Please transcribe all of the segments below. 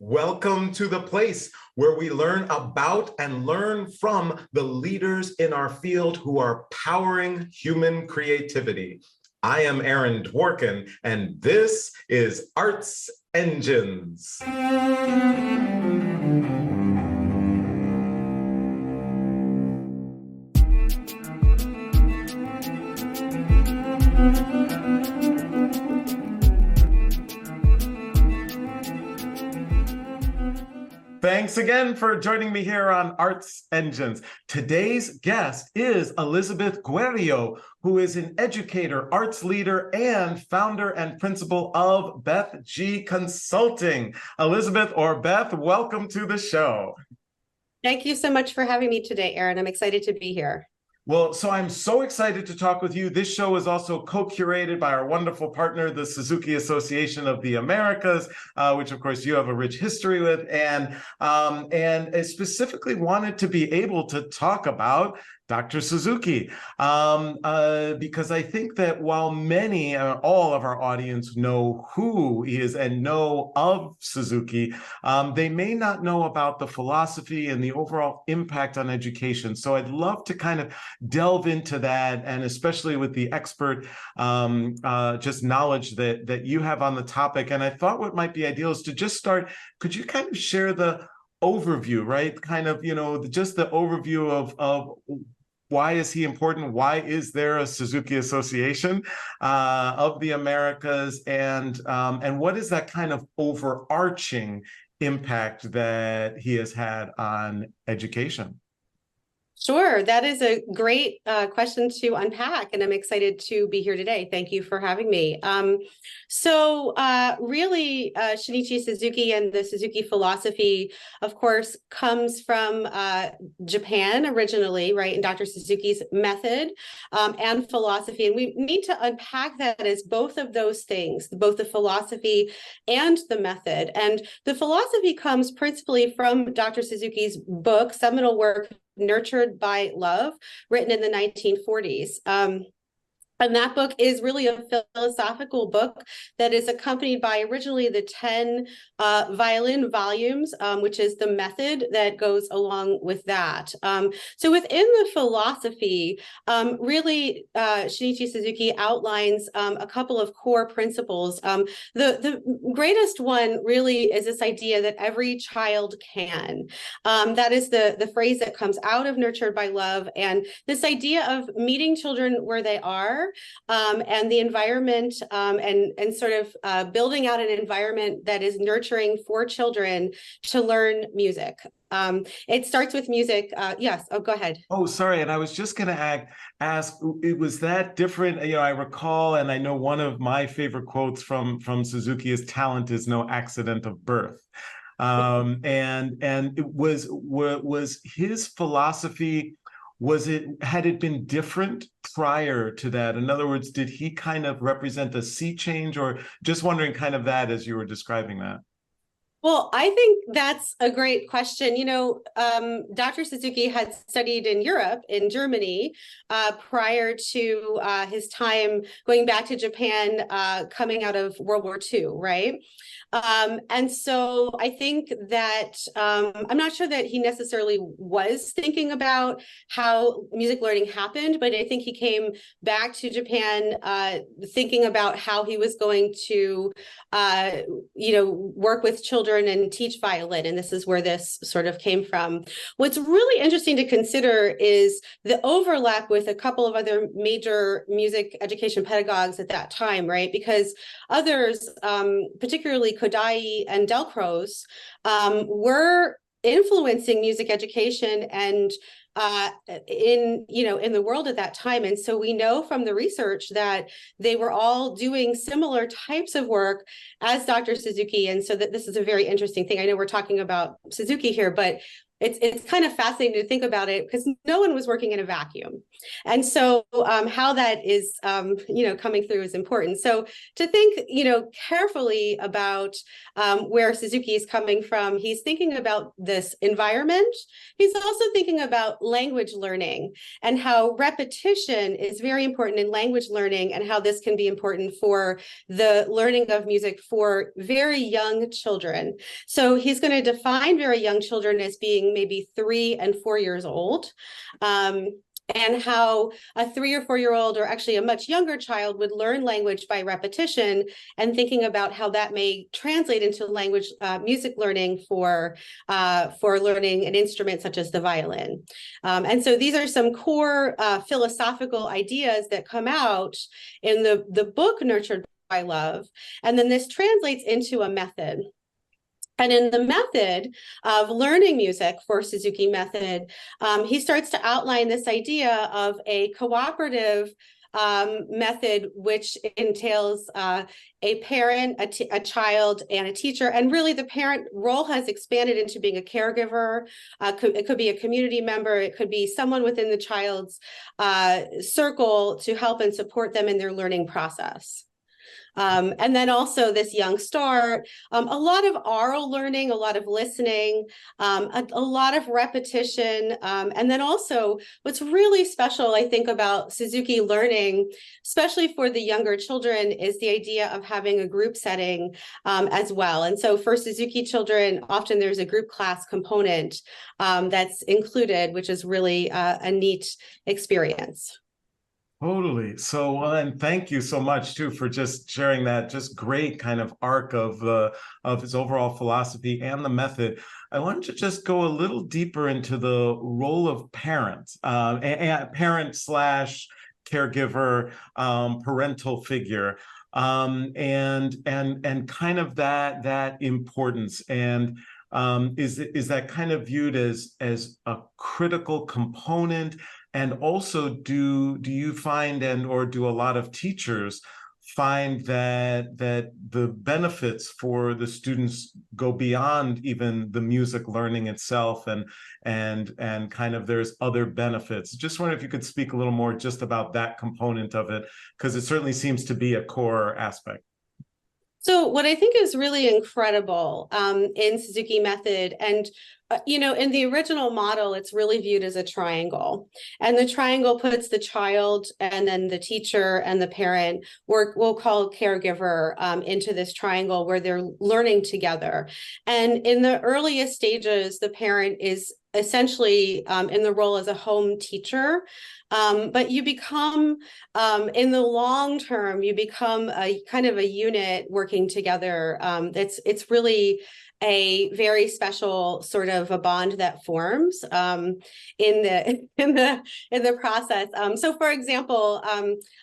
Welcome to the place where we learn about and learn from the leaders in our field who are powering human creativity. I am Aaron Dworkin, and this is Arts Engines. Thanks again for joining me here on Arts Engines. Today's guest is Elizabeth Guerriero, who is an educator, arts leader, and founder and principal of Beth G Consulting. Elizabeth, or Beth, welcome to the show. Thank you so much for having me today, Aaron. I'm excited to be here. Well, so I'm so excited to talk with you. This show is also co-curated by our wonderful partner, the Suzuki Association of the Americas, which of course you have a rich history with, and I specifically wanted to be able to talk about Dr. Suzuki, because I think that while many, all of our audience know who he is and know of Suzuki, they may not know about the philosophy and the overall impact on education. So I'd love to kind of delve into that, and especially with the expert just knowledge that you have on the topic. And I thought what might be ideal is to just start, could you kind of share the overview, right? Kind of, just the overview of why is he important? Why is there a Suzuki Association of the Americas? And what is that kind of overarching impact that he has had on education? Sure, that is a great question to unpack, and I'm excited to be here today. Thank you for having me. Really, Shinichi Suzuki and the Suzuki philosophy, of course, comes from Japan originally, right? And Dr. Suzuki's method and philosophy. And we need to unpack that as both of those things, both the philosophy and the method. And the philosophy comes principally from Dr. Suzuki's book, seminal work, Nurtured by Love, written in the 1940s. And that book is really a philosophical book that is accompanied by originally the 10 violin volumes, which is the method that goes along with that. So within the philosophy, really, Shinichi Suzuki outlines a couple of core principles. The greatest one really is this idea that every child can. That is the phrase that comes out of Nurtured by Love, and this idea of meeting children where they are, and the environment, and sort of building out an environment that is nurturing for children to learn music. It starts with music. Yes. Oh, go ahead. Oh, sorry. And I was just going to ask, was that different? I recall, and I know one of my favorite quotes from Suzuki is, "Talent is no accident of birth." And it was his philosophy. Had it been different prior to that? In other words, did he kind of represent a sea change, or just wondering kind of that as you were describing that? Well, I think that's a great question. Dr. Suzuki had studied in Europe, in Germany, prior to his time going back to Japan, coming out of World War II, right? And so I think that I'm not sure that he necessarily was thinking about how music learning happened, but I think he came back to Japan thinking about how he was going to, work with children and teach violin. And this is where this sort of came from. What's really interesting to consider is the overlap with a couple of other major music education pedagogues at that time, right? Because others, particularly Kodai and Delcros, were influencing music education and in the world at that time. And so we know from the research that they were all doing similar types of work as Dr. Suzuki. And so that this is a very interesting thing. I know we're talking about Suzuki here, but it's kind of fascinating to think about it because no one was working in a vacuum. And so how that is, coming through is important. So to think, carefully about where Suzuki is coming from, he's thinking about this environment. He's also thinking about language learning and how repetition is very important in language learning, and how this can be important for the learning of music for very young children. So he's going to define very young children as being maybe 3 and 4 years old. And how a 3 or 4 year old, or actually a much younger child, would learn language by repetition, and thinking about how that may translate into language music learning for learning an instrument such as the violin. And so these are some core philosophical ideas that come out in the book Nurtured by Love. And then this translates into a method. And in the method of learning music for Suzuki method, he starts to outline this idea of a cooperative method, which entails a parent, a child, and a teacher. And really the parent role has expanded into being a caregiver. It could be a community member. It could be someone within the child's circle to help and support them in their learning process. And then also this young start, a lot of oral learning, a lot of listening, a lot of repetition. And then also what's really special, I think, about Suzuki learning, especially for the younger children, is the idea of having a group setting as well. And so for Suzuki children, often there's a group class component that's included, which is really a neat experience. Totally. So, and thank you so much too for just sharing that just great kind of arc of his overall philosophy and the method. I wanted to just go a little deeper into the role of parents, and parent slash caregiver, parental figure, and kind of that importance. And is that kind of viewed as a critical component? And also, do you find, and or do a lot of teachers find that the benefits for the students go beyond even the music learning itself, and kind of there's other benefits? Just wonder if you could speak a little more just about that component of it, because it certainly seems to be a core aspect. So what I think is really incredible in Suzuki method, and in the original model, it's really viewed as a triangle, and the triangle puts the child and then the teacher and the parent, or we'll call caregiver, into this triangle where they're learning together. And in the earliest stages, the parent is essentially in the role as a home teacher. But you become, in the long term, you become a kind of a unit working together. It's really a very special sort of a bond that forms in the process. So, for example,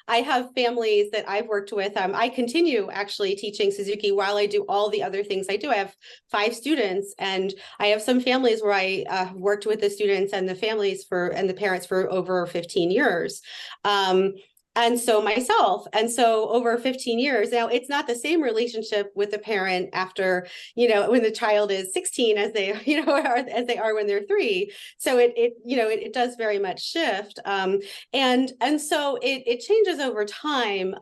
I have families that I've worked with. I continue actually teaching Suzuki while I do all the other things I do. I have 5 students, and I have some families where I worked with the students and the families and the parents for over 15 years. And so myself, and so over 15 years now, it's not the same relationship with the parent after, when the child is 16 as they, as they are when they're 3. So it does very much shift. And so it changes over time.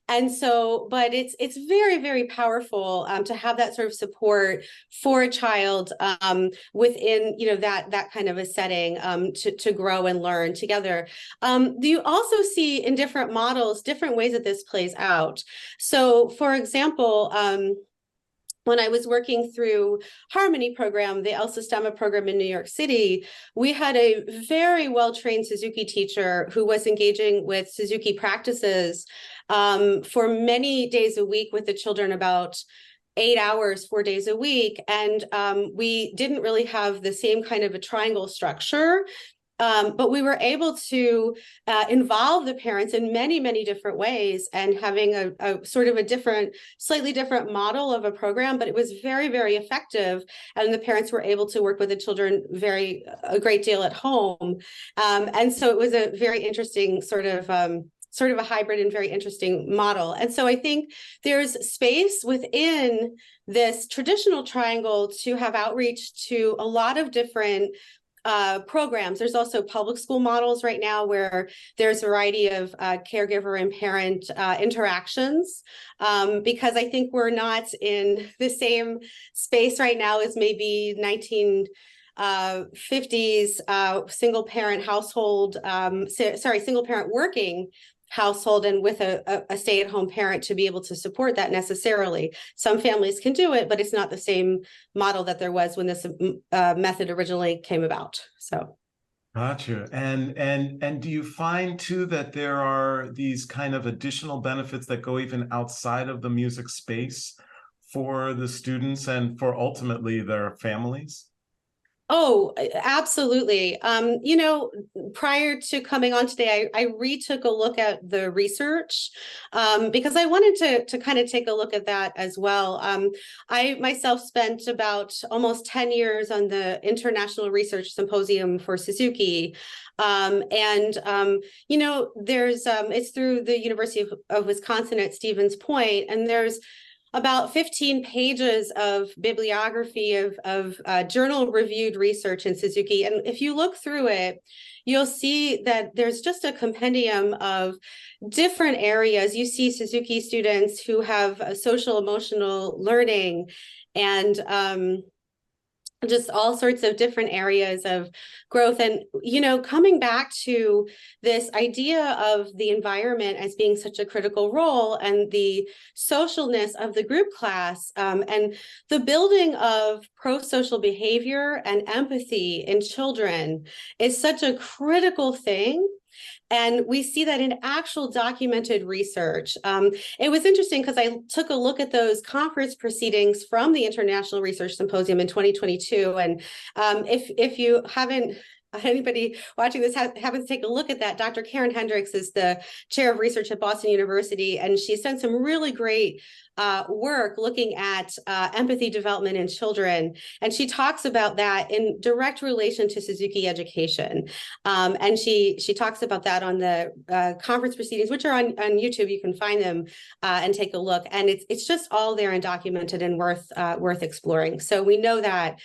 And so, but it's very, very powerful to have that sort of support for a child within, that kind of a setting to grow and learn together. You also see in different models, different ways that this plays out. So, for example, when I was working through Harmony program, the El Sistema program in New York City, we had a very well-trained Suzuki teacher who was engaging with Suzuki practices for many days a week with the children, about 8 hours, 4 days a week. And we didn't really have the same kind of a triangle structure. But we were able to involve the parents in many, many different ways, and having a sort of a slightly different model of a program, but it was very, very effective. And the parents were able to work with the children a great deal at home. And so it was a very interesting sort of a hybrid and very interesting model. And so I think there's space within this traditional triangle to have outreach to a lot of different programs. There's also public school models right now where there's a variety of caregiver and parent interactions, because I think we're not in the same space right now as maybe 50s single parent household, single parent working household, and with a stay-at-home parent to be able to support that necessarily. Some families can do it, but it's not the same model that there was when this method originally came about. So. Gotcha. And do you find too that there are these kind of additional benefits that go even outside of the music space for the students and for ultimately their families? Oh, absolutely. Prior to coming on today, I retook a look at the research because I wanted to kind of take a look at that as well. I myself spent about almost 10 years on the International Research Symposium for Suzuki. There's it's through the University of Wisconsin at Stevens Point, and there's about 15 pages of bibliography of journal reviewed research in Suzuki. And if you look through it, you'll see that there's just a compendium of different areas. You see Suzuki students who have social emotional learning and just all sorts of different areas of growth. And, coming back to this idea of the environment as being such a critical role and the socialness of the group class and the building of pro-social behavior and empathy in children is such a critical thing. And we see that in actual documented research. It was interesting because I took a look at those conference proceedings from the International Research Symposium in 2022. And if you haven't, anybody watching this happens to take a look at that, Dr. Karen Hendricks is the chair of research at Boston University, and she's done some really great work looking at empathy development in children. And she talks about that in direct relation to Suzuki education. And she talks about that on the conference proceedings, which are on YouTube. You can find them and take a look. And it's just all there and documented and worth exploring. So we know that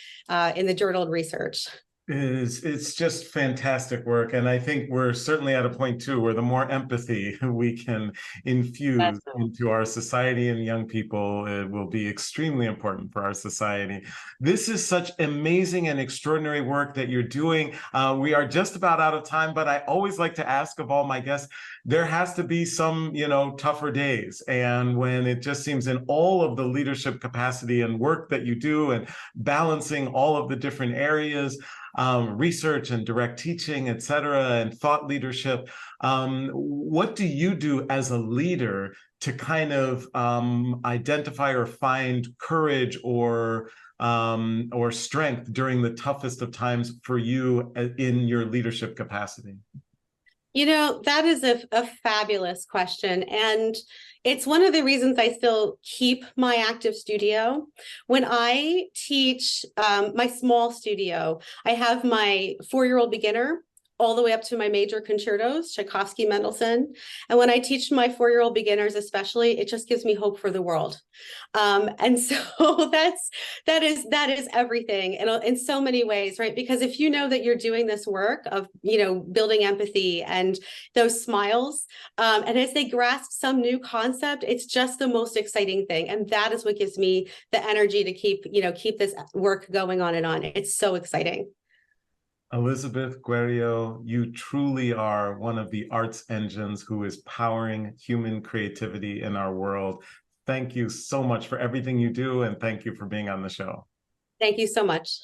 in the journaled research. It's just fantastic work. And I think we're certainly at a point too where the more empathy we can infuse into our society and young people, it will be extremely important for our society. This is such amazing and extraordinary work that you're doing. We are just about out of time, but I always like to ask of all my guests, there has to be some, tougher days. And when it just seems in all of the leadership capacity and work that you do and balancing all of the different areas, research and direct teaching, et cetera, and thought leadership. What do you do as a leader to kind of identify or find courage or strength during the toughest of times for you in your leadership capacity? That is a fabulous question. And it's one of the reasons I still keep my active studio. When I teach my small studio, I have my 4-year-old beginner all the way up to my major concertos, Tchaikovsky, Mendelssohn. And when I teach my 4-year-old beginners, especially, it just gives me hope for the world. And so that is everything in so many ways, right? Because if you know that you're doing this work of, building empathy and those smiles, and as they grasp some new concept, it's just the most exciting thing. And that is what gives me the energy to keep this work going on and on. It's so exciting. Elizabeth Guerriero, you truly are one of the arts engines who is powering human creativity in our world. Thank you so much for everything you do, and thank you for being on the show. Thank you so much.